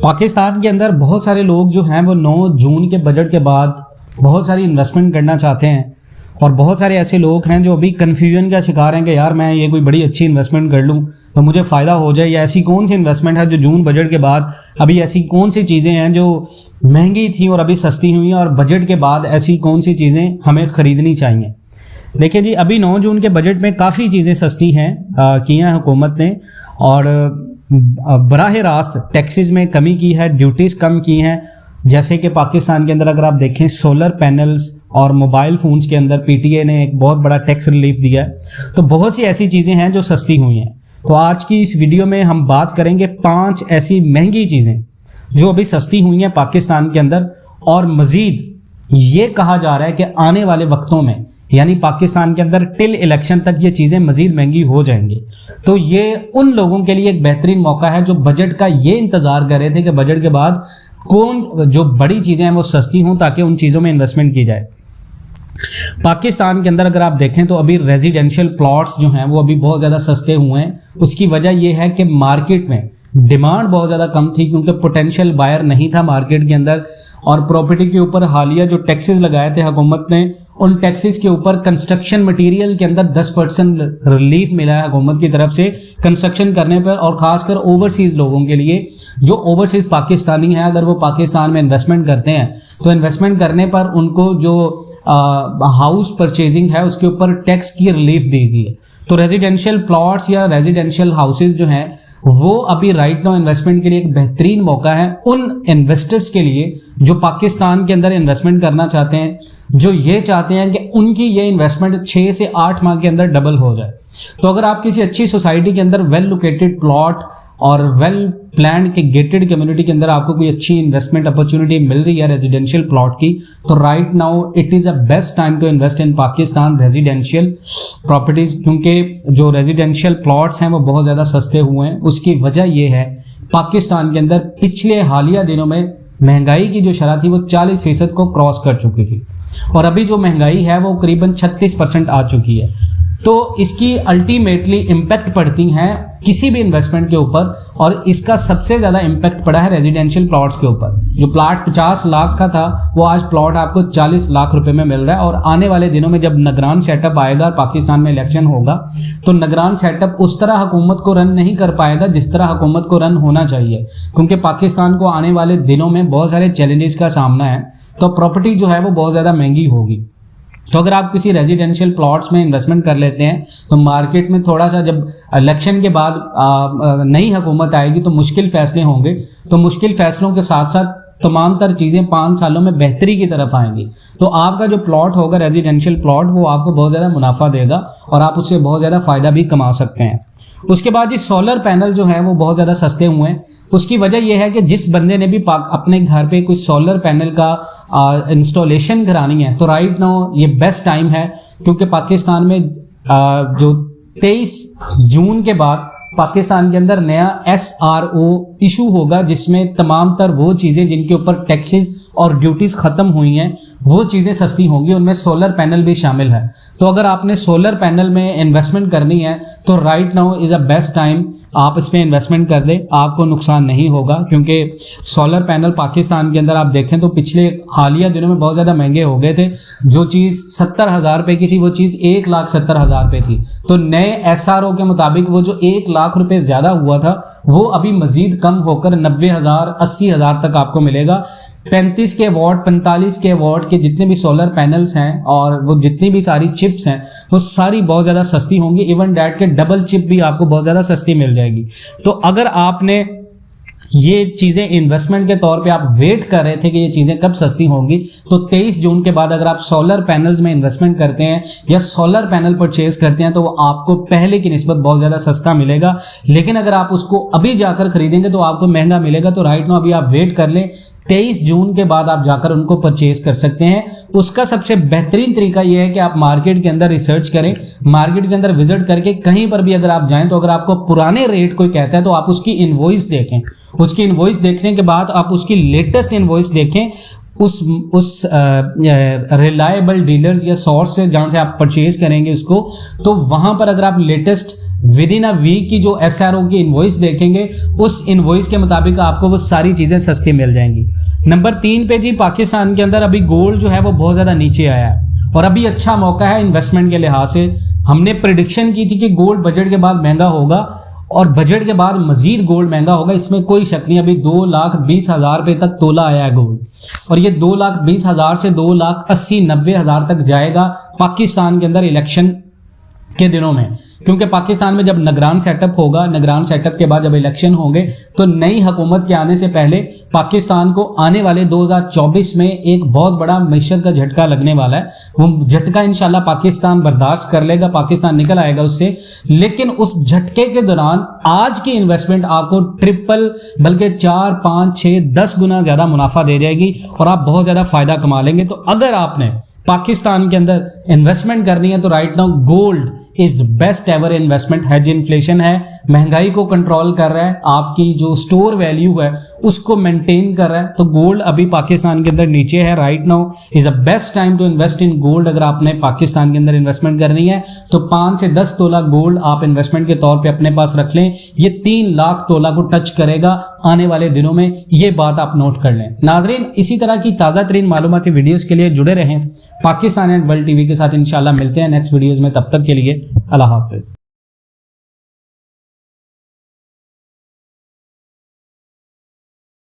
पाकिस्तान के अंदर बहुत सारे लोग जो हैं वो 9 जून के बजट के बाद बहुत सारी इन्वेस्टमेंट करना चाहते हैं और बहुत सारे ऐसे लोग हैं जो अभी कन्फ्यूजन का शिकार हैं कि यार मैं ये कोई बड़ी अच्छी इन्वेस्टमेंट कर लूँ तो मुझे फ़ायदा हो जाए, या ऐसी कौन सी इन्वेस्टमेंट है जो जून बजट के बाद अभी ऐसी कौन सी चीज़ें हैं जो महंगी थी और अभी सस्ती हुई हैं, और बजट के बाद ऐसी कौन सी चीज़ें हमें ख़रीदनी चाहिए। देखिए जी, अभी 9 जून के बजट में काफ़ी चीज़ें सस्ती हैं की हैं हुकूमत ने, और बराह रास्त टैक्सेस में कमी की है, ड्यूटीज़ कम की हैं। जैसे कि पाकिस्तान के अंदर अगर आप देखें सोलर पैनल्स और मोबाइल फ़ोन्स के अंदर पीटीए ने एक बहुत बड़ा टैक्स रिलीफ दिया है। तो बहुत सी ऐसी चीज़ें हैं जो सस्ती हुई हैं। तो आज की इस वीडियो में हम बात करेंगे 5 ऐसी महंगी चीज़ें जो अभी सस्ती हुई हैं पाकिस्तान के अंदर, और मज़ीद ये कहा जा रहा है कि आने वाले वक्तों में यानी पाकिस्तान के अंदर टिल इलेक्शन तक ये चीज़ें मज़ीद महंगी हो जाएंगी। तो ये उन लोगों के लिए एक बेहतरीन मौका है जो बजट का ये इंतज़ार कर रहे थे कि बजट के बाद कौन जो बड़ी चीज़ें हैं वो सस्ती हों ताकि उन चीज़ों में इन्वेस्टमेंट की जाए। पाकिस्तान के अंदर अगर आप देखें तो अभी रेजिडेंशियल प्लॉट्स जो हैं वो अभी बहुत ज़्यादा सस्ते हुए हैं। उसकी वजह यह है कि मार्केट में डिमांड बहुत ज़्यादा कम थी क्योंकि पोटेंशियल बायर नहीं था मार्केट के अंदर, और प्रॉपर्टी के ऊपर हालिया जो टैक्सेस लगाए थे हुकूमत ने, उन टैक्सेस के ऊपर कंस्ट्रक्शन मटेरियल के अंदर 10% रिलीफ मिला है हुकूमत की तरफ से कंस्ट्रक्शन करने पर, और ख़ासकर ओवरसीज़ लोगों के लिए जो ओवरसीज़ पाकिस्तानी हैं, अगर वो पाकिस्तान में इन्वेस्टमेंट करते हैं तो इन्वेस्टमेंट करने पर उनको जो हाउस परचेजिंग है उसके ऊपर टैक्स की रिलीफ दी गई है। तो रेजिडेंशियल प्लॉट्स या रेजिडेंशियल हाउसेज जो हैं वो अभी राइट नाउ इन्वेस्टमेंट के लिए एक बेहतरीन मौका है उन इन्वेस्टर्स के लिए जो पाकिस्तान के अंदर इन्वेस्टमेंट करना चाहते हैं, जो ये चाहते हैं कि उनकी ये इन्वेस्टमेंट 6 से 8 माह के अंदर डबल हो जाए। तो अगर आप किसी अच्छी सोसाइटी के अंदर वेल लोकेटेड प्लॉट और वेल प्लान्ड के गेटेड कम्युनिटी के अंदर आपको कोई अच्छी इन्वेस्टमेंट अपॉर्चुनिटी मिल रही है रेजिडेंशियल प्लॉट की, तो right now it is a best time to invest in Pakistan residential properties, क्योंकि जो रेजिडेंशियल प्लॉट्स हैं वो बहुत ज़्यादा सस्ते हुए हैं। उसकी वजह ये है पाकिस्तान के अंदर पिछले हालिया दिनों में महंगाई की जो शरह थी वो 40% को क्रॉस कर चुकी थी, और अभी जो महंगाई है वो करीबन 36% आ चुकी है। तो इसकी अल्टीमेटली इम्पैक्ट पड़ती हैं किसी भी इन्वेस्टमेंट के ऊपर, और इसका सबसे ज़्यादा इम्पैक्ट पड़ा है रेजिडेंशियल प्लॉट्स के ऊपर। जो प्लॉट 50 लाख का था वो आज प्लॉट आपको 40 लाख रुपए में मिल रहा है, और आने वाले दिनों में जब निगरान सेटअप आएगा और पाकिस्तान में इलेक्शन होगा तो निगरान सेटअप उस तरह हुकूमत को रन नहीं कर पाएगा जिस तरह हुकूमत को रन होना चाहिए, क्योंकि पाकिस्तान को आने वाले दिनों में बहुत सारे चैलेंजेस का सामना है। तो प्रॉपर्टी जो है वो बहुत ज़्यादा महंगी होगी। तो अगर आप किसी रेजिडेंशियल प्लॉट्स में इन्वेस्टमेंट कर लेते हैं तो मार्केट में थोड़ा सा जब इलेक्शन के बाद नई हुकूमत आएगी तो मुश्किल फैसले होंगे, तो मुश्किल फैसलों के साथ साथ तमाम तर चीज़ें 5 सालों में बेहतरी की तरफ आएंगी। तो आपका जो प्लॉट होगा रेजिडेंशियल प्लॉट वो आपको बहुत ज़्यादा मुनाफा देगा और आप उससे बहुत ज़्यादा फ़ायदा भी कमा सकते हैं। उसके बाद ये सोलर पैनल जो है वो बहुत ज़्यादा सस्ते हुए हैं। उसकी वजह यह है कि जिस बंदे ने भी अपने घर पे कोई सोलर पैनल का इंस्टॉलेशन करानी है तो राइट नाउ ये बेस्ट टाइम है, क्योंकि पाकिस्तान में जो 23 जून के बाद पाकिस्तान के अंदर नया SRO इशू होगा जिसमें तमाम तर वो चीज़ें जिनके ऊपर टैक्सेस और ड्यूटीज़ ख़त्म हुई हैं वो चीज़ें सस्ती होंगी, उनमें सोलर पैनल भी शामिल है। तो अगर आपने सोलर पैनल में इन्वेस्टमेंट करनी है तो right now is a best time, आप इसमें इन्वेस्टमेंट कर दें, आपको नुकसान नहीं होगा। क्योंकि सोलर पैनल पाकिस्तान के अंदर आप देखें तो पिछले हालिया दिनों में बहुत ज़्यादा महंगे हो गए थे। जो चीज़ 70,000 रुपये की थी वो चीज़ 1,70,000 रुपये थी। तो नए SRO के मुताबिक वो जो 1 लाख रुपये ज़्यादा हुआ था वो अभी मज़ीद कम होकर 90,000 80,000 तक आपको मिलेगा। 35 के वॉट 45 के वॉट के जितने भी सोलर पैनल्स हैं और वो जितनी भी सारी चिप्स हैं वो सारी बहुत ज़्यादा सस्ती होंगी। इवन डैट के डबल चिप भी आपको बहुत ज़्यादा सस्ती मिल जाएगी। तो अगर आपने ये चीज़ें इन्वेस्टमेंट के तौर पे आप वेट कर रहे थे कि ये चीज़ें कब सस्ती होंगी, तो 23 जून के बाद अगर आप सोलर पैनल्स में इन्वेस्टमेंट करते हैं या सोलर पैनल परचेज करते हैं तो वो आपको पहले की निस्बत बहुत ज़्यादा सस्ता मिलेगा। लेकिन अगर आप उसको अभी जाकर खरीदेंगे तो आपको महंगा मिलेगा। तो राइट नाउ अभी आप वेट कर लें, 23 जून के बाद आप जाकर उनको परचेज कर सकते हैं। उसका सबसे बेहतरीन तरीका यह है कि आप मार्केट के अंदर रिसर्च करें, मार्केट के अंदर विजिट करके कहीं पर भी अगर आप जाएं तो अगर आपको पुराने रेट कोई कहता है तो आप उसकी इनवॉइस देखें। उसकी इनवॉइस देखने के बाद आप उसकी लेटेस्ट इनवॉइस देखें उस रिलायबल डीलर्स या सोर्स से जहाँ से आप परचेज करेंगे उसको, तो वहाँ पर अगर आप लेटेस्ट विद इन अ वीक की जो SRO की इनवॉइस देखेंगे, उस इनवॉइस के मुताबिक आपको वो सारी चीज़ें सस्ती मिल जाएंगी। नंबर 3 पे जी, पाकिस्तान के अंदर अभी गोल्ड जो है वो बहुत ज़्यादा नीचे आया है और अभी अच्छा मौका है इन्वेस्टमेंट के लिहाज से। हमने प्रिडिक्शन की थी कि गोल्ड बजट के बाद महंगा होगा और बजट के बाद मजीद गोल्ड महंगा होगा, इसमें कोई शक नहीं। अभी 2,20,000 रुपये तक तोला आया है गोल्ड और ये 2,20,000 से 2,80,90,000 तक जाएगा पाकिस्तान के अंदर इलेक्शन के दिनों में, क्योंकि पाकिस्तान में जब निगरान सेटअप होगा, निगरान सेटअप के बाद जब इलेक्शन होंगे तो नई हुकूमत के आने से पहले पाकिस्तान को आने वाले 2024 में एक बहुत बड़ा मैशत का झटका लगने वाला है। वो झटका इंशाल्लाह पाकिस्तान बर्दाश्त कर लेगा, पाकिस्तान निकल आएगा उससे। लेकिन उस झटके के दौरान आज की इन्वेस्टमेंट आपको ट्रिपल बल्कि 4, 5, 6, 10 गुना ज़्यादा मुनाफा दे जाएगी और आप बहुत ज़्यादा फ़ायदा कमा लेंगे। तो अगर आपने पाकिस्तान के अंदर इन्वेस्टमेंट करनी है तो right now gold is best ever investment. Hedge inflation है, महंगाई को कंट्रोल कर रहा है, आपकी जो स्टोर वैल्यू है उसको मेंटेन कर रहा है। तो गोल्ड अभी पाकिस्तान के अंदर नीचे है, right now is a best time to invest in gold. अगर आपने पाकिस्तान के अंदर इन्वेस्टमेंट करनी है तो 5 से 10 तोला गोल्ड आप इन्वेस्टमेंट के तौर पे अपने पास रख लें। ये 3 लाख तोला को टच करेगा आने वाले दिनों में, ये बात आप नोट कर लें। नाजरीन, इसी तरह की ताज़ा तरीन मालूमाती वीडियोज़ के लिए जुड़े रहें पाकिस्तान एंड वर्ल्ड TV के साथ। इंशाल्लाह मिलते हैं नेक्स्ट वीडियोज़ में, तब तक के लिए अल्लाह हाफिज़।